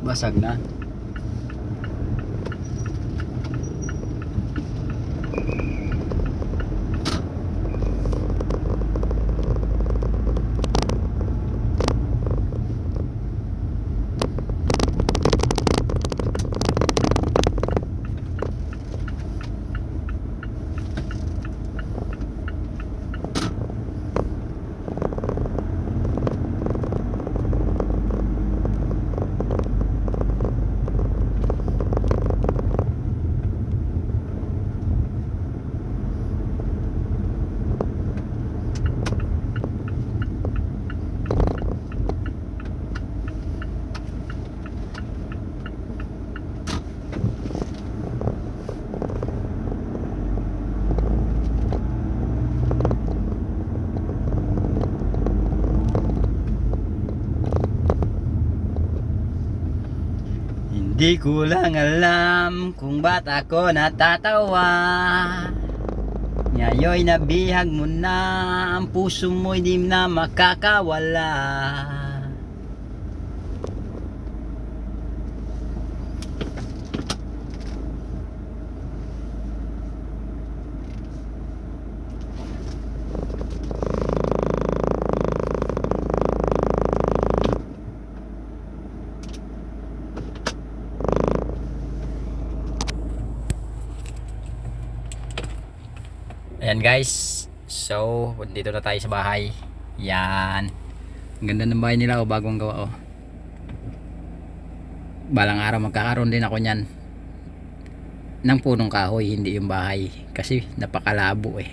Basag na. Di ko lang alam kung ba't ako natatawa. Ngayon nabihag mo na, ang puso mo'y di na makakawala. Ayan guys, so dito na tayo sa bahay. Yan, ang ganda ng bahay nila, oh, bagong gawa, oh. Balang araw magkakaroon din ako nyan ng punong kahoy, hindi yung bahay, kasi napakalabo eh.